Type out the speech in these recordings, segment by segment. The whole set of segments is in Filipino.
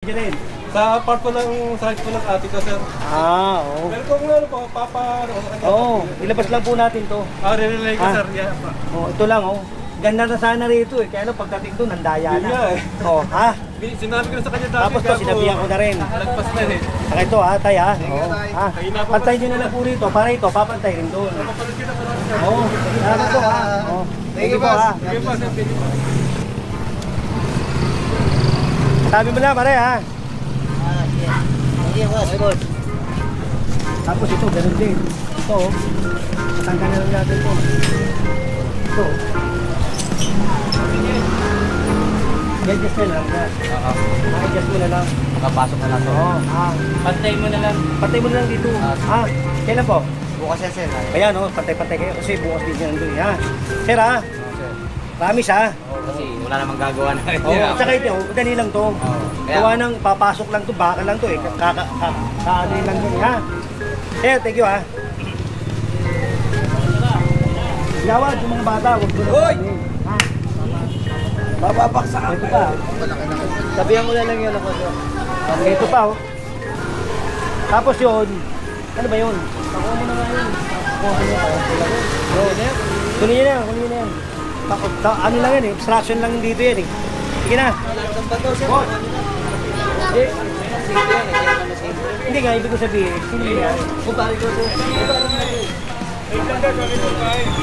Rin. Sa part po ng side po ng ate ko, sir. Oo. Pero kung ano po, papa, ano sa kanya. Oo, ilabas lang po natin to. Relay ko, sir. Yeah, pa. Ito lang, Ganda na sana rito eh. Kaya pagdating doon, nandaya na. Yeah, ha? Sinabi ko na sa kanya dati. Tapos to, sinabihan ko na rin. Lagpas na eh. Saka ito ha, tay ha. Pantay nyo na lang po rito. Para ito, papantay rin doon. Papalit kita po. Oo, salamat po ha. Thank you po ha. Sige po, sir. Sabi mo na, pare ha. Sige, boss. Tapos ito, ganun din. Ito, matanggal na lang natin ito. Ito. I-adjust na lang. I-adjust mo na lang. Makapasok na lang. Oo. Pantay mo na lang. Pantay mo na lang dito. Kailan po? Bukas yan, sir. Ayan, pantay-pantay kayo. Kasi bukas din yan doon. Ha? Sir ha? Promise ha? Kasi wala namang gagawa na. Tsaka ito, dali lang to. Gawa nang papasok lang to, baka lang to eh. Kaano lang yun ha? Sir, thank you ha. Gawad yung mga bata, huwag ko na. Hoy! Ha? Bababaksak Ito pa. Sabihan ko na lang yun ako. Ito pa Tapos yun, ano ba yun? Ako mo na nga yun. Kunin nyo na, kunin nyo na yan. Ano lang yan eh, obstruction lang dito yan eh. Sige na. Hindi nga, ibig ko sabihin. Hindi nga. Kumpari ko ito. Sige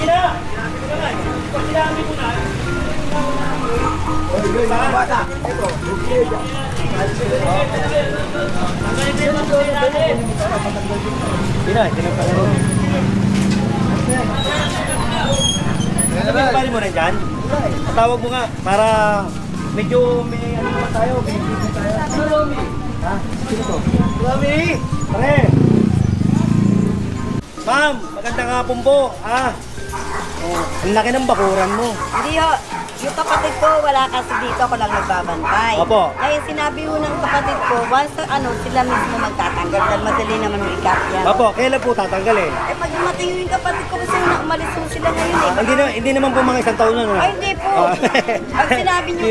na! Pag sinami ko na. Mga bata. Hindi na, tinagpapalong. Pari mo na dyan. Tawag mo nga para medyo may ano naman tayo, may video tayo. Ano Romy? Ha? Sino to? Romy! Pare! Ma'am, magandang hapon po. Ang laki ng bakuran mo. Hindi ho. Yung kapatid ko, wala kasi dito, ako lang nagbabantay. Opo. Kaya sinabi ho ng kapatid ko, once sila mismo magtatanggal, dahil madali naman yung ikat yan. Opo, kailan po tatanggal eh? Eh pag dumating yung kapatid ko, kasi umalis ho sila ngayon eh. Hindi naman po mga isang taon na. Ay, hindi po. Pag sinabi nyo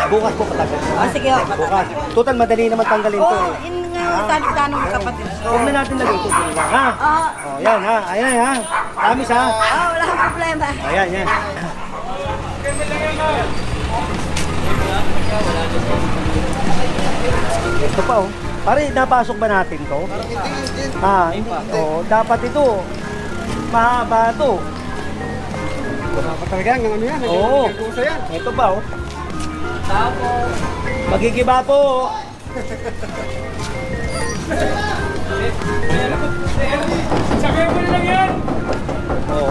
Bukas po patanggal. sige ho, Bukas. patanggal. Total, madali naman tanggalin to eh. Yun nga yung tanong ng kapatid ko. Huwag na natin lagay ito. Ha? Yan ha. Ayan ha. Promise ha. Wala kang problema. Ayan, yan. Ito pa Pare, napasok ba natin to? Hindi. Dapat ito. Mahaba to. Dapat talaga yung ano yan. Oo. Ito pa Magigiba po. Sabihin mo na lang yan.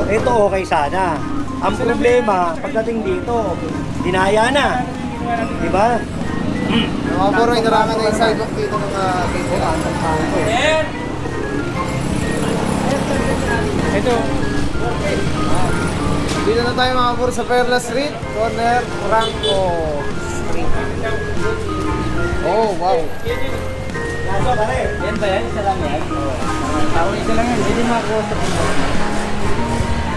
Ito okay sana. Ang problema, pagdating dito, dinaya na. Diba? Mga buro, inarangan na yung sidewalk dito ng Ito. Dito na tayo mga buro sa Perla Street, corner Franco Street. Oh, wow. Yan ba yan? Isa lang yan? Isa lang yan. Hindi makakuha sa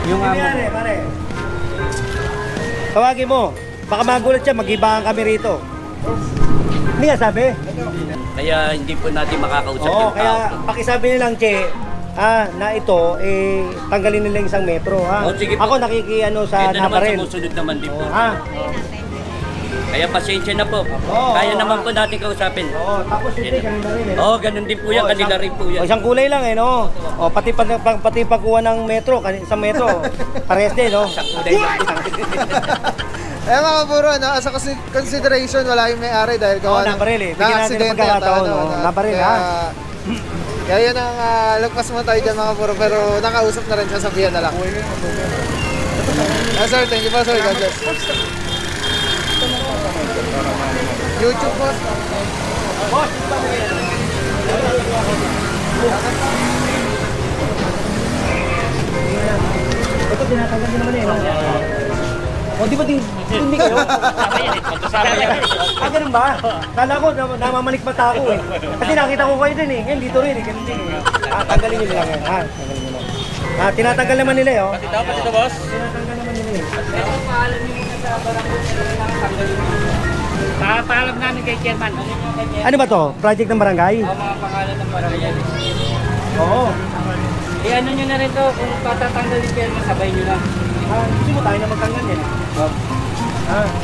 yung amo. Pare. Tawagin mo. Baka magulat siya, mag-ibahan kami rito. Hindi nga sabi? Kaya hindi po natin makakausap yung Kaya tao. pakisabi nilang, Che, na ito, tanggalin nila yung isang metro, ha? Sige po. Ako nakikiano sa Ito naman Naparel. sumusunod naman din po. Ha? Kaya pasensya na po. Kaya naman po natin kausapin. Tapos hindi, kanina rin Ganun din po yan. Kanila rin po yan. Isang kulay lang no? Pati pagkuha ng metro, sa metro, parehas din, no? Mga buro, sa consideration, wala yung may-ari dahil gawa Naparel Bigyan natin ng pagkakataon, Naparel, ha? Kaya yun ang lagpas mo tayo dyan mga buro, pero nakausap na rin siya, sabihan na lang. Sir, thank you po sir, God bless. YouTube po. Ito, tinatanggal din naman di ba hindi kayo? Ganun ba? Kala ko, namamanik mata ako eh. Kasi nakita ko kayo din eh. Ngayon dito rin eh, ganun din eh. Tanggalin nyo lang yan, ha? Tanggalin nyo lang. Tinatanggal naman nila eh, Pati daw, boss. Tinatanggal naman nila eh. Pero paalam nyo muna sa barangay na nakatanggalin nyo. Papaalam namin kay Chairman. Ano ba to? Project ng barangay? Ang mga pangalan ng barangay. Oo. Ano nyo na rin to, kung patatanggal yung Chairman, sabay nyo lang. Gusto mo tayo na magtanggal yan.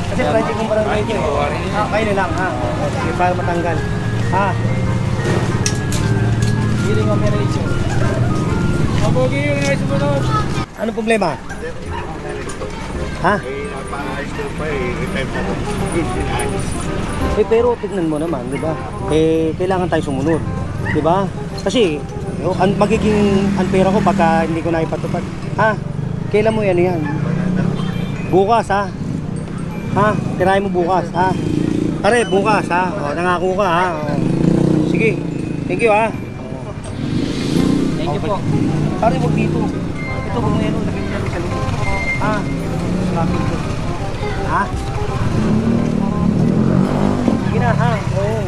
Kasi project ng barangay ito eh. Kayo na lang ha. Sige, para matanggal. Hearing operation. Mabugi yung nais mo doon. Ano problema? Ha? Pero tignan mo naman, di ba? Kailangan tayo sumunod. Di ba? Kasi, magiging unfair ako pagka hindi ko na ipatupad. Kailan mo yan? Bukas ha? Tirahin mo bukas ha? Pare, bukas ha? Nangako ka ha? Sige. Thank you ha? Thank you po. Pare, huwag dito. Ito, kung meron, lagay nyo sa loob. Traffic to. Sige na, oo.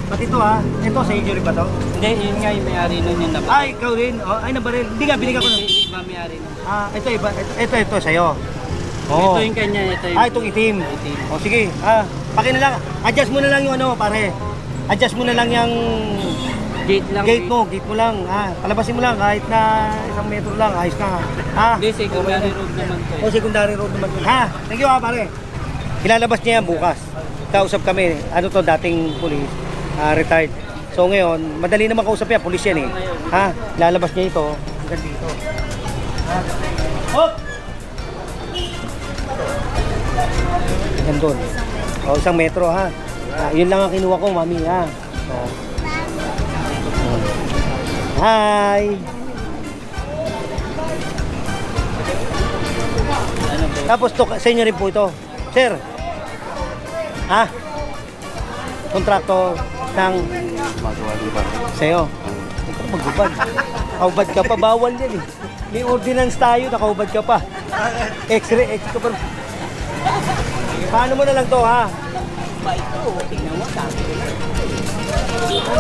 Pati ito ito, sa inyo rin ba to? Hindi, yun nga yung may-ari nun yung nabaril. Ay, ikaw rin. Ay, nabaril. Hindi nga, binigyan ko na. Hindi ba may-ari nun? Ito, iba. Ito, sa'yo. Oo. Ito yung kanya, ito yung... Itong itim. Itim. Sige. Paki na lang. Adjust mo na lang yung pare. Adjust mo na lang yung Gate lang. gate mo lang. Palabasin mo lang kahit na 1 metro lang. Ayos na. Hindi, secondary road naman to. Secondary road naman. Thank you pare. Ilalabas niya yan bukas. Kausap kami. Ano to, dating police. Retired. So ngayon, madali naman kausap yan. Police yan eh. Ilalabas niya ito. Hanggang dito. Hop! Hanggang doon. 1 metro yun lang ang kinuha ko, mami Hi! Tapos to, sa inyo rin po ito. Sir! Kontraktor ng... Sa'yo. Ito magbubad. Kaubad ka pa, bawal yan eh. May ordinance tayo, nakaubad ka pa. X-ray, ka pa. Paano mo na lang to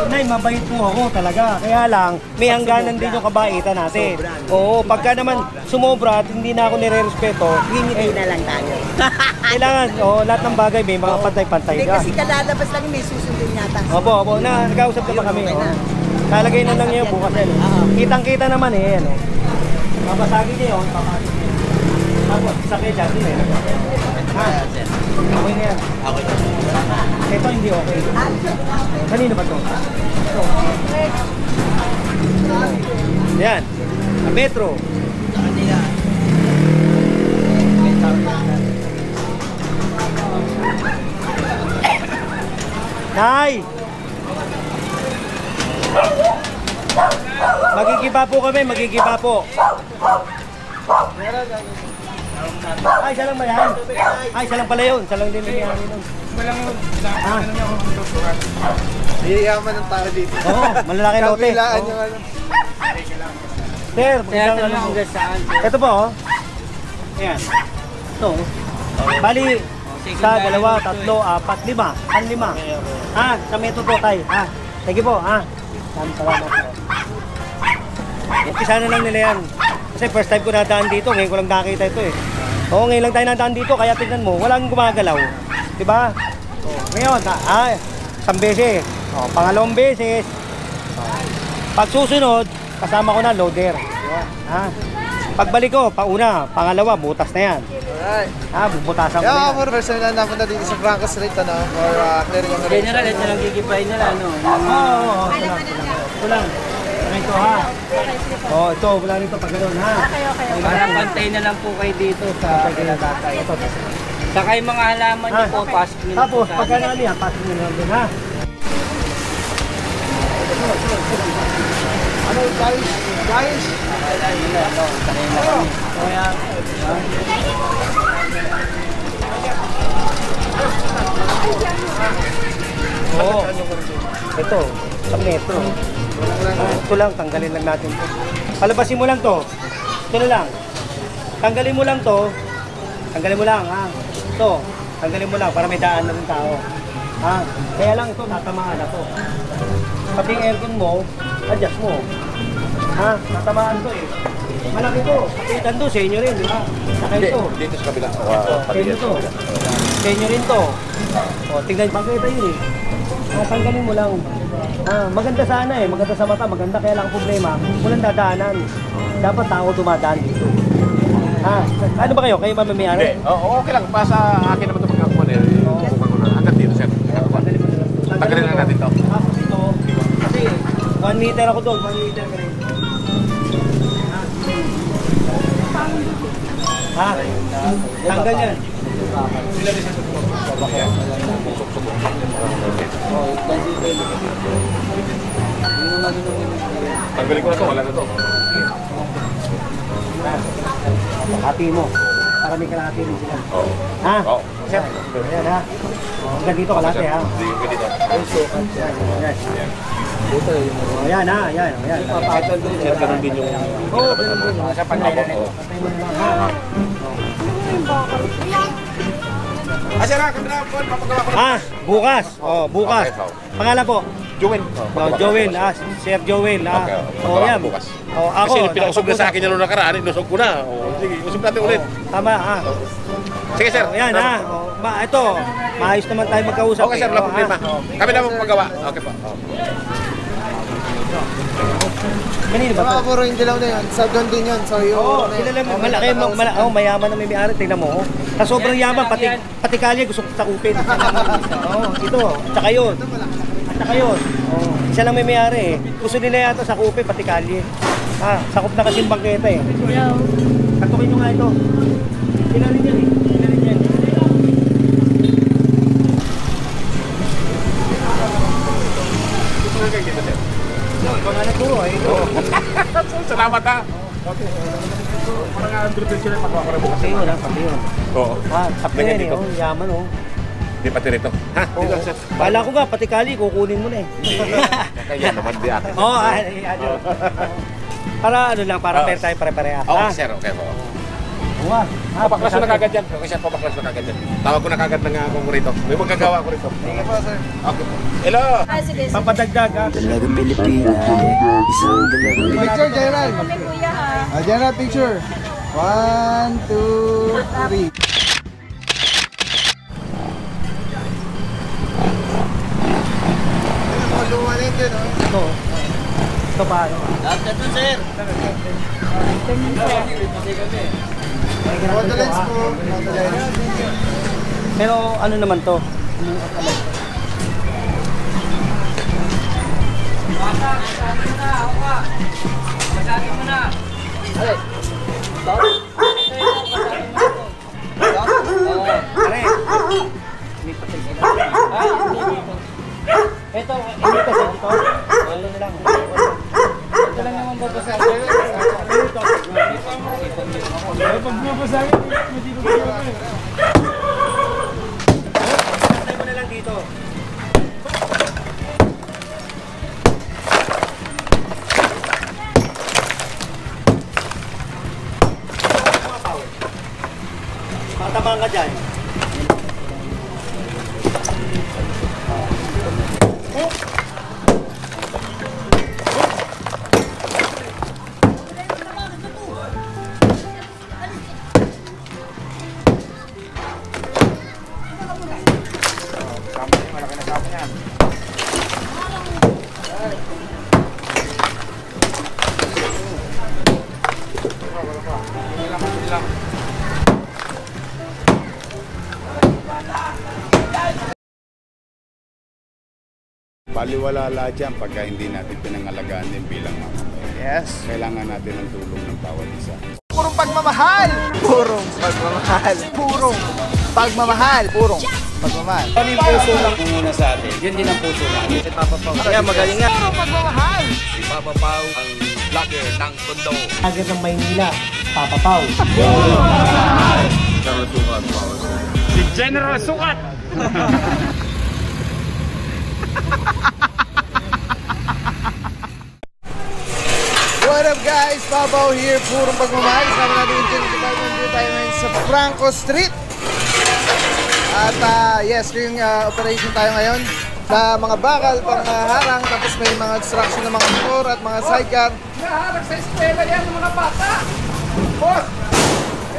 Nay, mabait po ako talaga. Kaya lang, may hangganan din yung kabaitan natin. Oo, pagka naman sumobra at hindi na ako nire-respeto, Hindi na lang tayo. kailangan, lahat ng bagay may mga pantay-pantay Hindi ka. kasi kalalabas lang may susundin yata. Opo, nag-ausap na ba kami? Talagay na lang niya bukas yan. Kitang-kita naman Papasagin niya yun, papasagin niya. Tapos, sakay dyan, hindi Okay na yan. Ito hindi okay. Kanino ba ito? Yan. Metro. Nay! Magigiba po kami, magigiba po. Ay, isa lang ba yan? Ay, isa lang pala yun. Isa lang din yung yan. Iyaman ng tao dito. Oo, malalaki lote. Kabilaan yung Sir, Kaya isang ito lang hanggang saan. Ito po, Ayan. Ito. Bali, isa, dalawa, tatlo, apat, lima. Lima. Sa metro po tayo. Sige po, salamat. Umpisa na lang nila yan. Kasi first time ko nadaan dito, ngayon ko lang nakita ito Oo, ngayon lang tayo nadaan dito, kaya tignan mo, walang gumagalaw. Diba? Ngayon, isang beses. Pangalawang beses. Pag susunod, kasama ko na loader. Pagbalik ko, pauna, pangalawa, butas na yan. Alright. Bubutasan ko Yeah, yan. for first time na napunta dito sa Franco Street, for clearing operation. General, ito lang gigipay nila, Oo, ito lang. Ito ito, wala nito pag gano'n Parang pantay na lang po kayo dito sa kinatatay. Saka yung mga halaman nyo po, pasok nyo Tapos, pagka nali pasok nyo lang din Ano, guys? Ito, sa metro. Ito lang, tanggalin lang natin to. Palabasin mo lang to. Ito na lang. Tanggalin mo lang to. Tanggalin mo lang, Ito, tanggalin mo lang para may daan na rin tao. Kaya lang ito, tatamaan na to. Pati yung aircon mo, adjust mo. Tatamaan to Malaki to. Pakitan to, sa inyo rin, di ba? Saka ito. Dito sa kabila. Sa inyo to. Sa inyo rin to. O, tingnan, bangketa yun eh. Tanggalin mo lang. Maganda sana eh, maganda sa mata, maganda kaya lang ang problema, walang dadaanan. Dapat tao dumadaan dito. Ano ba kayo? Kayo mamamiyari? Hindi. Okay lang. Sa akin naman ito magkakuan eh. Hanggang dito, sir. Tanggalin lang natin ito. Ito, kasi 1 meter ako doon, 1 meter ka rin. Tanggal yan. Tanggalin ko na ito. Wala na ito. Hati mo. Para may kalahati rin sila. Oo. Oo. Sir. Ayan ha. Hanggang dito kalahati ha. Hindi ko dito. Ayan ha. Ayan. Sir, ganun din yung... Oo, ganun din. Sa pangabot. Patay mo na lang ha. Sir, kami na po. Papagawa ko na. Bukas. Bukas. Okay, Pangalan po? Joel. Joel, Sir Joel, Okay, yan. bukas. Ako, Kasi pinausog na sa akin yung nakaraan, inusog ko na. Sige, usog natin ulit. Tama, Sige, sir. Yan, ito, maayos naman tayo magkausap. Okay, sir, wala problema. Kami na magpagawa. Okay po. Kanino ba Mga ito? puro yung dilaw na yun. Sa doon din yun. So yung... Kilala mo, malaki, mayaman na may may-ari, tingnan mo. Sa sobrang yaman, pati kalye gusto ko sakupin. Ito, tsaka yun. Tsaka yun. Isa lang may may-ari eh. Gusto nila yata sakupin, pati kalye. Sakop na kasi yung bangketa eh. Katukin nyo nga ito. Kinarin yan eh. Kinarin yan. Gusto nga kayo dito, sir. Ikaw nga nagturo eh. Salamat ha. Parang nga ang tripin sila pagawa ko rin bukas. Pati yun, pati yun. Oo. Sakto yan eh, yaman oh. Hindi pati rito. Ha? Dito, sir. Bala ko nga, pati kali, kukunin mo na eh. Kaya naman di akin. Para ano lang, para pair tayo pare-pareha. Okay, sir. Okay po. Papaklas ko na kagad yan. Okay, sir. Papaklas ko na kagad yan. Tawag ko na kagad ng ako rito. May magagawa ko rito. Sige po, sir. Okay po. Hello! Papadagdag ha. Dalagang Pilipina, isang dalagang Picture, General. General, picture. 1, 2, 3. Lumanin din, oh. Ito pa ano. Condolence po. Condolence. Pero ano naman to? Pare. Ito, hindi kasi ito. Ano na lang. Ito lang naman babasahin. Ito. Pag babasahin, hindi ko babasahin. Patay mo na lang dito. Matamaan ka dyan. Baliwala lahat yan pagka hindi natin pinangalagaan din bilang mamamayan. Yes. Kailangan natin ng tulong ng bawat isa. Purong pagmamahal. Purong pagmamahal. Purong pagmamahal. Purong pagmamahal. Ano yung puso ng muna sa atin? Yun din ang puso natin. Si Papa Pao. Kaya magaling nga. Purong pagmamahal. Si Papa Pao ang vlogger ng Tondo. Agad ng Maynila, Papa Pao. Si General Sukat! What up guys? Papaw here. Purong pagmamahal. Sama natin yung department dito tayo ngayon sa Franco Street. At yes, yung operation tayo ngayon na mga bakal, pangharang, tapos may mga distraction ng mga motor at mga sidecar. Hinaharang sa eskwela yan ng mga bata. Boss,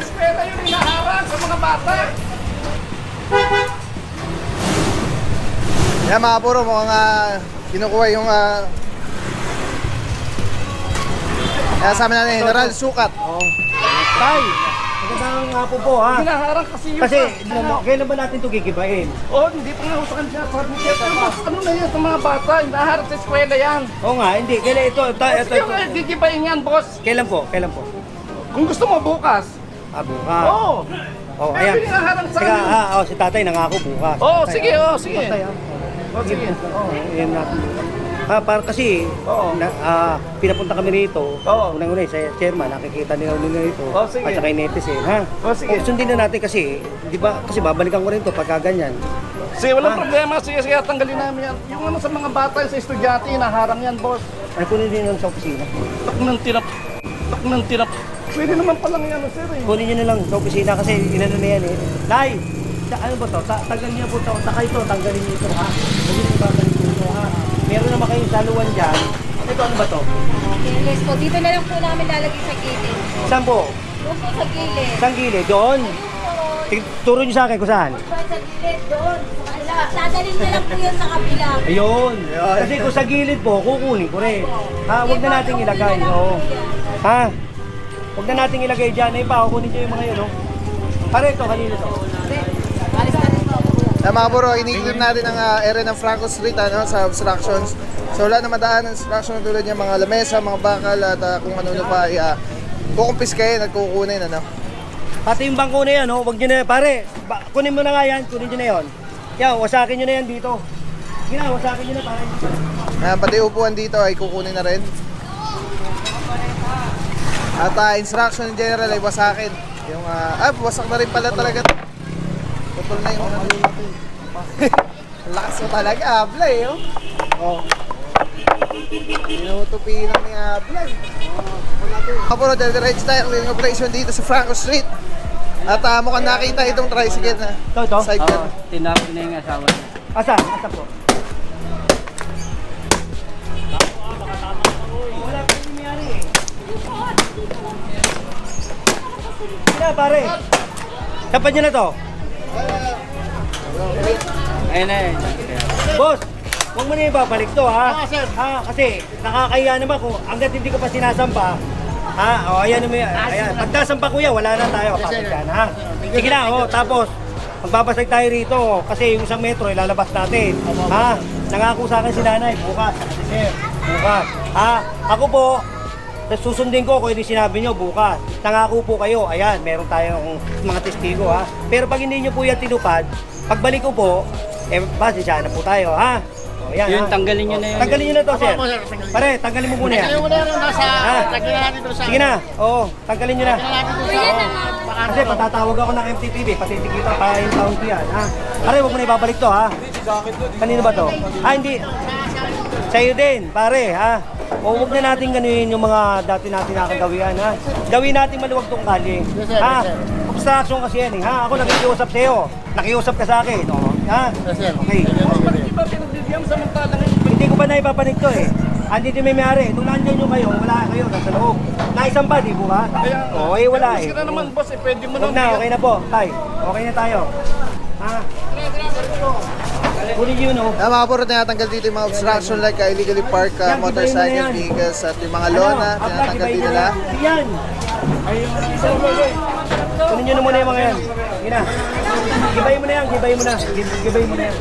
eskwela yung hinaharang sa mga bata. Yan mga puro, mukhang kinukuha yung kasama natin, General Sukat. Tay, magandang nga po ha. Hinaharang kasi yun. Kasi, kailan ba natin ito gigibain? Hindi pa nga ako sa kanya. Ano na yan sa mga bata? Hinaharap sa eskwela yan. Oo nga, hindi. Kailan ito? Gigibayin yan, boss. Kailan po? Kailan po? Kung gusto mo bukas. Bukas. Oo. Oh, ayan. Hinaharang sa Sige, si tatay nangako bukas. Sige. Tatay, sige. Ayan natin. Para kasi, pinapunta kami rito. Unang-una sa chairman, nakikita nila rito. Sige. At saka yung netizen, ha? Sige. Sundin na natin kasi, di ba? Kasi babalikan ko rin to pagka ganyan. Sige, walang problema. Sige, tanggalin namin yan. Yung ano sa mga bata, sa estudyante, hinaharang yan, boss. Ay, kunin din yun sa opisina. Tak ng tirap. Pwede naman palang yan, sir eh. Kunin nyo na lang sa opisina kasi inano na yan eh. Nay! Ano ba to? Tanggalin niyo po ito. Tanggalin niyo ito, ha? Huwag niyo babalik ito, ha? Meron naman kayong saluan dyan. Ito, ano ba to? Yes po, dito na lang po namin lalagay sa gilid. Saan po? Doon po sa gilid. Saan gilid? Doon? Turo niyo sa akin kung saan? Sa gilid, doon. Dadalhin na lang po yun sa kabila. Ayun. Kasi kung sa gilid po, kukunin ko rin. Ha? Huwag na nating ilagay. Oo. Ha? Huwag na nating ilagay dyan. Ay pa, kukunin niyo yung mga yun, oh. Pare ito, kanina to. Alis na rin po. Mga puro, ini-clear natin ang area ng Franco Street sa obstructions. So wala na madaan ng obstruction tulad niya mga lamesa, mga bakal at kung ano pa ay kukumpiskayin at kukunin. Pati yung bangko na yan, oh. Huwag nyo na, pare. Kunin mo na nga yan. Kunin nyo na yan. Yan, wasakin nyo na yan dito. Sige na, wasakin nyo na, pare. Pati upuan dito ay kukunin na rin. At instruction in general ay wasakin. Yung, wasak na rin pala talaga. Putol na yung lakas mo talaga, Abla eh. Pinutupi lang ni Abla eh. Kapuro, diretso tayo ang cleaning operation dito sa Franco Street. At mukhang nakita itong tricycle na side yan. Tinapon na yung asawa niya. Asa po? Wala pa yung mayari eh. Kaya pare, dapat nyo na to. Ayun na. Boss, huwag mo na ibabalik to, ha? Kasi nakakaya naman kung hanggat hindi ko pa sinasampa. Ayan naman yan. Ayan. Pag nasampa ko yan, wala na tayo kapatid yan, ha? Sige na, tapos magbabasag tayo rito kasi yung isang metro ilalabas natin. Ha? Nangako sa akin si nanay, bukas. Sir, bukas. Ako po, susundin ko kung hindi sinabi nyo bukas. Nangako po kayo, ayan, meron tayong mga testigo, ha? Pero pag hindi nyo po yan tinupad, pagbalik ko po, pasensya na po tayo, ha? Yan, Yun, tanggalin nyo na yun. Tanggalin nyo na to, sir. Pare, tanggalin mo muna yan. Tanggalin mo na yun, tanggalin natin doon sa... Sige na, tanggalin nyo na. Tanggalin natin doon sa... Kasi patatawag ako ng MTPB, patitikita pa yung taon ko yan, ha? Pare, huwag mo na ibabalik to, ha? Kanino ba to? Hindi. Sa'yo din, pare, ha? Huwag na natin ganuhin yung mga dati natin nakagawian, ha? Gawin natin maluwag tong kalye, ha? Obstruction kasi yan, ha? Ako nakikiusap sa'yo. Nakiusap ka sa akin, ha? Okay. Hindi ko ba naipapanig to eh. Andito may mayari. Nung nandiyan nyo kayo, wala kayo, nasa loob. Naisang ba, di ba? Wala eh. Sige na naman, boss, pwede mo Huwag na, okay na po, tay. Okay na tayo. Ha? Kunin yun, oh. Mga puro, tinatanggal dito yung mga obstruction like illegally park motorcycle vehicles at yung mga lona, tinatanggal din nila. Yan! Kunin nyo na muna yung mga yan. Sige na. Gibay mo na yan, gibay mo na. Gibay mo na yan.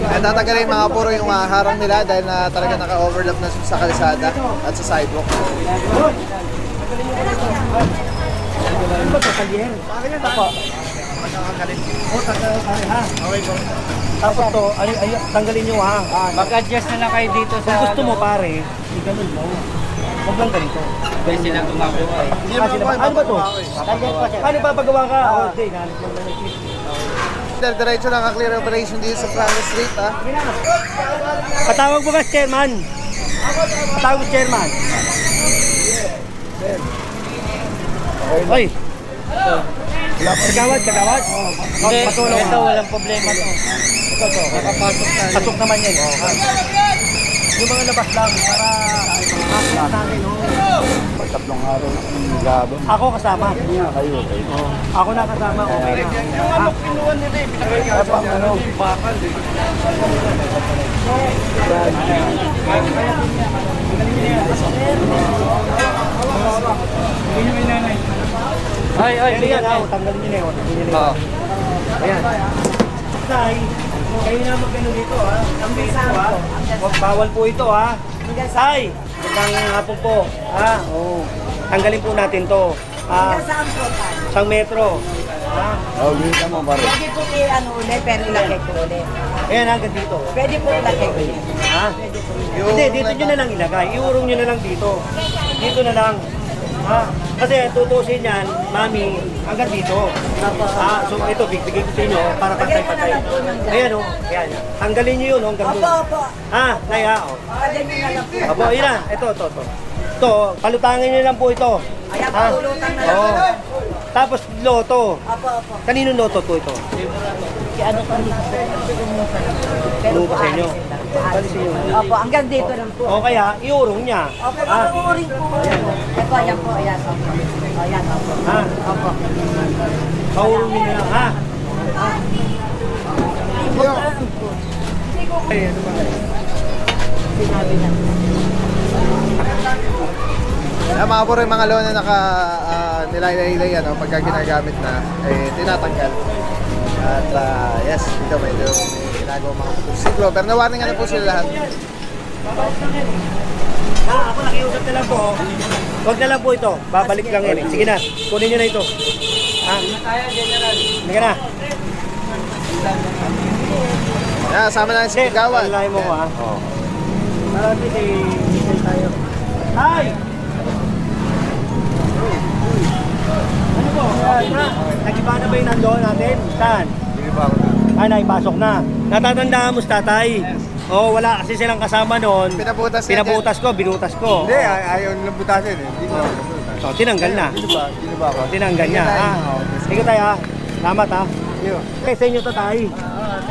At tatanggalin mga puro yung harang nila dahil na talaga naka-overlap na sa kalsada at sa sidewalk. Ano ba ito? Kalyer? Tapo. Okay po. Tapos to, tanggalin nyo, ha? Mag-adjust na lang kayo dito sa... Kung gusto mo, pare, ganun mo. Huwag lang ganito. Pwede silang gumagawa eh. Ano ba to? Ano ba pagawa ka? Okay, Diretso lang ang clear operation dito sa Franco Street, ha? Patawag mo ka, chairman. Patawag mo, chairman. Oy. Kagawad. Hindi, ito walang problema to. Ito. Pasok naman yan. Yung mga labas lang para makakita natin. tatlong araw na kami nag-aabang. Ako kasama. Hindi nga kayo, okay. Ako na kasama, okay na. Yung ano, kinuha nila eh. Pinakagawa ano, bakal eh. Ay, Pero yan, tanggalin niyo na yun. Oo. Ayan. Tay, kayo na magkano dito ha. Ang dito ha. Huwag bawal po ito ha. Tay, magandang hapon po. Ha? Oo. Tanggalin po natin to. Isang metro. Ha? Oh, wait mo, pare. Pwede po i-ano ulit, pero ilagay ko ulit. Ayan, hanggang dito. Pwede po ilagay ko ulit. Ha? Hindi, dito nyo na lang ilagay. Iurong nyo na lang dito. Dito na lang. Ha? Kasi tutusin yan, mami, hanggang dito. Ha? So ito, bigay ko sa inyo para pantay-pantay. Ayan o. Ayan. Tanggalin nyo yun hanggang doon. Opo. Ha? Naya o. Pwede nyo na lang po. Opo, yun na. Ito. Ito, palutangin nyo lang po ito. Ayan, Ha? pulutang na lang. Oo. Tapos loto. Opo. Kanino loto po ito? Ano ko dito? Ano ba sa inyo? Alisin nyo. Opo, hanggang dito lang po. O kaya, iurong niya. Opo, Ha? maruuring po. Ito, ayan po, ayan. Opo. Ayan, opo. Ha? Opo. Paurong nyo na lang, ha? Ay, ano ba? Sinabi na. Mga puro yung mga loan na nilay-lay ano, pagka ginagamit na, tinatanggal. At yes, dito medyo ginagawa mga motorsiklo. Pero nawarning na po sila lahat. Ha, ako nakiusap na lang po. Huwag na lang po ito. Babalik lang yan. Sige na, kunin nyo na ito. Ha? Sige na. Yan, sama na si Gawan. Alalahin mo ko ha. Para hindi kay tayo. Hi! Ano po? Nagiba na ba yung nandoon natin? Saan? Naipasok na. Natatandaan mo sa tatay? Oo, wala kasi silang kasama noon. Pinabutas ko, binutas ko. Hindi, ayaw nilang butasin eh. Hindi ko So, tinanggal na. Sino ba ako? Tinanggal niya. Ha? Sige tayo ha. Salamat ha. Okay, sa inyo to tayo.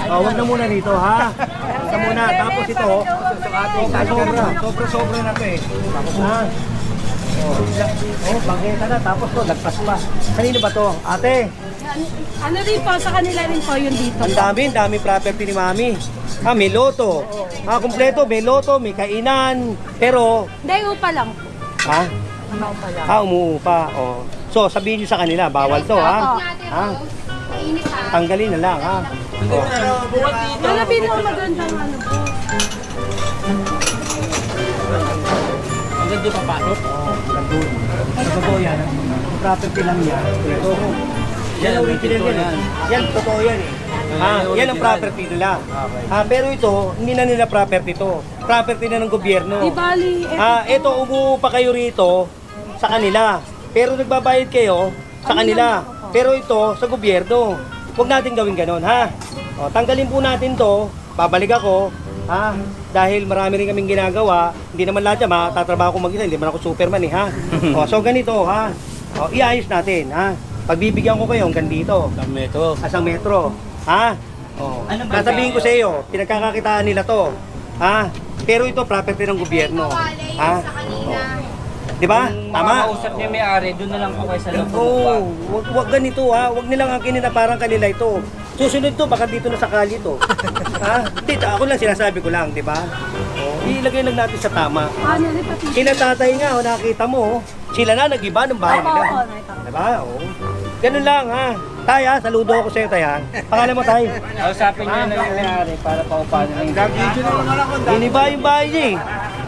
Huwag na muna dito ha. Huwag na muna. Tapos ito, sobra na to eh. Ha? Bangketa na. Tapos to, lagpas pa. Kanino ba to? Ate? Ano rin po, sa kanila rin po yung dito. Ang dami property ni Mami. Ha, may loto. Ha, kumpleto, may loto, may kainan. Pero, Hindi, upa lang po. ha? Upa lang. Umuupa. Oh. So, sabihin nyo sa kanila, bawal to ha. Ha? Tanggalin na lang ha. Oh. Wala pinakamagandang ano po. Hanggang doon papasok. Nandun. Totoo yan. Property lang yan. Ito. Yan ang original yan. Yan, totoo yan eh. Yan ang property nila. Pero ito, hindi na nila property to. Property na ng gobyerno. Di bali, Ito, umuupa kayo rito sa kanila. Pero nagbabayad kayo sa kanila. Pero ito, sa gobyerno. Huwag natin gawin ganon, ha? O, tanggalin po natin to. Babalik ako. Ha? Dahil marami rin kaming ginagawa. Hindi naman lahat yan, matatrabaho ko mag-isa. Hindi man ako Superman eh, ha? O, so ganito, ha? O, iayos natin, ha? Pagbibigyan ko kayo hanggang dito. Asang metro. Ha? O, sasabihin ko sa iyo, pinagkakakitaan nila to. Ha? Pero ito, property ng gobyerno. Ha? Di ba? Tama? Makausap niyo may-ari, doon na lang po kayo sa loob. Oo, wag ganito ha. Wag nilang akinin na parang kanila ito. Susunod to, baka dito na sa kali to. Ha? Hindi, ako lang sinasabi ko lang, di ba? Ilagay lang natin sa tama. ano rin pati. Sila tatay nga, nakita mo, sila na nag-iba ng bahay nila. Di ba? Oo. Ganun lang ha. Tay ha, saludo ako sa iyo tay ha. Pangalan mo tay? Kausapin niyo na yung may-ari para paupahan na yung Giniba yung bahay niya eh.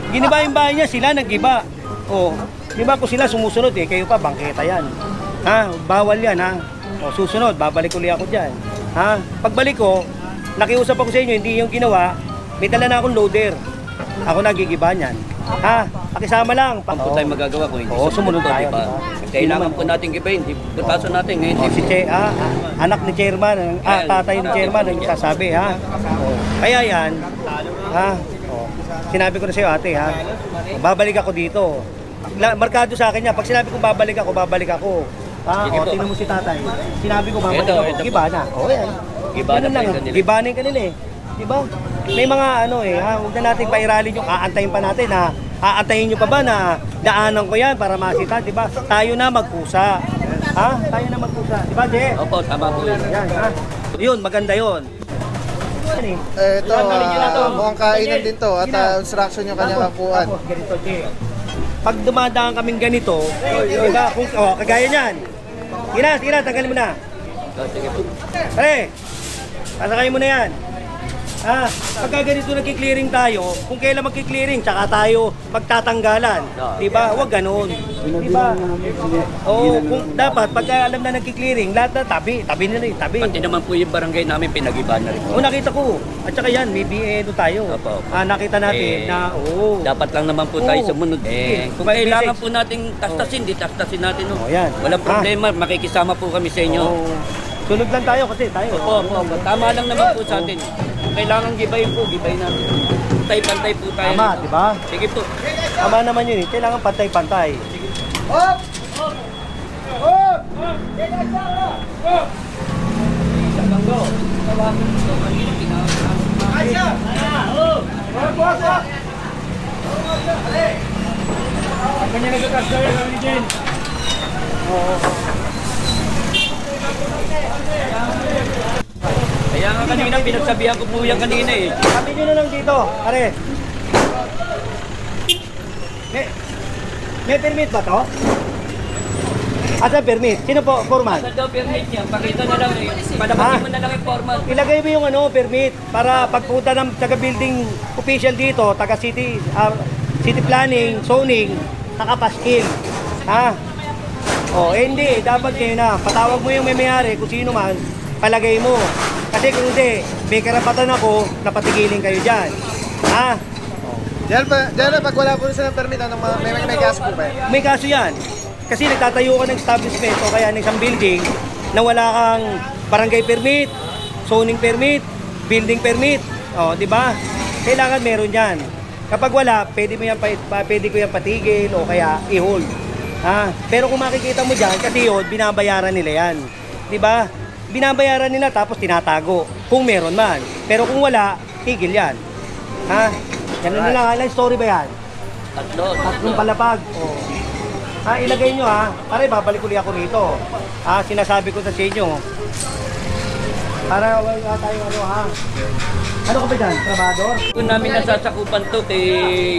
Giniba yung bahay niya, sila nag-iba. Oh, di ba kung sila sumusunod eh, kayo pa, bangketa yan. Ha, bawal yan ha. O, susunod, babalik ulit ako dyan. Ha, pagbalik ko, nakiusap ako sa inyo, hindi yung ginawa, may dala na akong loader. Ako nagigiba niyan. Ha, pakisama lang. Po tayo magagawa kung hindi sumunod tayo. diba? Kailangan po natin gibayin, di butaso natin ngayon. Si anak ni chairman, tatay ni chairman ang sasabi ha. Kaya yan, ha. Sinabi ko na sa iyo ate ha. Babalik ako dito. Markado sa akin niya. Pag sinabi ko babalik ako. Tingnan mo si tatay. Sinabi ko babalik ako. Giba na. O yan. Giba na lang. Gibanin ka nila eh. Diba? may mga ano huwag na natin pairalin yung aantayin pa natin ha. Aantayin nyo pa ba na daanan ko yan para masita, di ba? Tayo na magpusa. Ha? Tayo na magpusa. Di ba, Je? Opo, tama po yun. Yan, ha? Yun, maganda yun. Ito, mukhang kainan din to at instruction yung kanyang kapuan. Tapos, ganito, Je. Pag dumadaan kaming ganito, di ba? Kung, kagaya niyan. Sige na, tanggalin mo na. Sige po. Pare, pasakay mo na yan. Pagka ganito nagki-clearing tayo, kung kailan magki-clearing, tsaka tayo magtatanggalan. Diba? Huwag ganun. Diba? Oo, kung dapat, pagka alam na nagki-clearing, lahat na tabi na rin, tabi. Pati naman po yung barangay namin, pinag-iba na rin po. Nakita ko. At saka yan, may BNO tayo. Nakita natin na, dapat lang naman po tayo sumunod. Kung kailangan po nating tastasin, di tastasin natin. Yan. Walang problema, makikisama po kami sa inyo. Sunod lang tayo kasi tayo. Opo. Tama lang naman po sa atin. Kung kailangan gibayin po, gibayin natin. Pantay-pantay po tayo. Tama, di ba? Sige po. Tama naman yun eh. Kailangan pantay-pantay. Kaya nga kanina, pinagsabihan ko po yan kanina eh. Sabi nyo na lang dito, pare. May permit ba to? Asa permit? Sino po, foreman? Asa daw permit niya? Pakita na lang eh. Palabasin mo na lang yung formal. Ilagay mo yung permit para pagpunta ng taga-building official dito, taga-city planning, zoning, nakapaskil. Ha? Hindi. Dapat kayo na. Patawag mo yung may-mayari kung sino man, palagay mo. Kasi kung hindi, may karapatan ako na patigilin kayo dyan. Ha? Diyan pag wala po silang permit, may kaso po ba yan? May kaso yan. Kasi nagtatayo ka ng establishment o kaya ng isang building na wala kang barangay permit, zoning permit, building permit. Di ba? Kailangan meron yan. Kapag wala, pwede ko yan patigil o kaya i-hold. Ha? Pero kung makikita mo dyan, kasi yun, binabayaran nila yan. Di ba? Binabayaran nila tapos tinatago. Kung meron man. Pero kung wala, tigil yan. Ha? Ganun na lang. Ilang story ba yan? Tatlong palapag. Ilagay nyo ha. Pare, babalik ulit ako rito. Sinasabi ko sa inyo. Para wala tayo ha. Ano ka ba dyan? Trabador? Kung namin nasasakupan to kay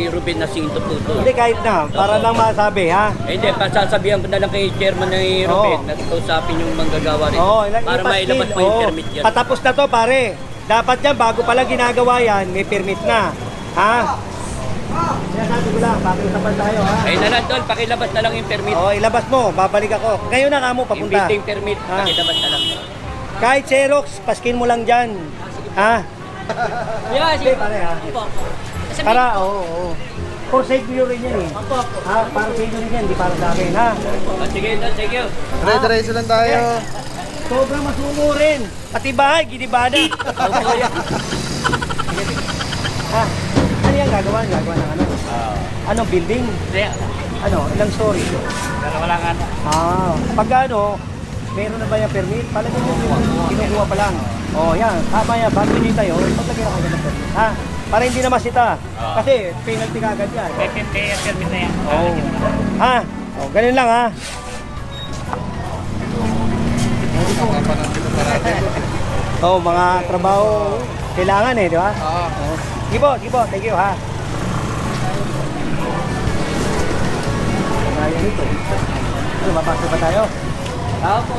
Ruben Nacinto po to. Hindi, kahit na. Para lang masabi ha. Hindi, pasasabihan ko na lang kay chairman ni Ruben na kausapin yung manggagawa rin. Para mailabas po yung permit yan. Patapos na to pare. Dapat yan, bago pala ginagawa yan, may permit na. Ha? Sinasabi ko lang, pakiusapan tayo ha. Ayun na lang tol, pakilabas na lang yung permit. Ilabas mo, babalik ako. Ngayon na kamo papunta. Yung building permit, pakilabas na lang. Kahit Xerox, paskin mo lang dyan. Ha? Sige pare ha. Para, for safety nyo rin yan eh. Ha? Para sa inyo rin yan, di para sa akin ha. Sige, thank you. Diretso lang tayo. Sobrang masumo rin. Pati bahay, ginibada. Ha? Ano yan gagawa? Gagawa ng ano? Anong building? Ano? Ilang story? Dalawa lang ano. Pag ano, meron na ba yung permit? Palagay nyo yung kinukuha pa lang. Yan. Tama yan. Bago nyo tayo, paglagay na kayo ng permit. Ha? Para hindi na masita. Kasi penalty ka agad yan. Permit na yan. Ha? Ganun lang ha. Mga trabaho kailangan eh, di ba? Gibo, thank you ha. Kaya nito. Mapasok ba tayo? Opo.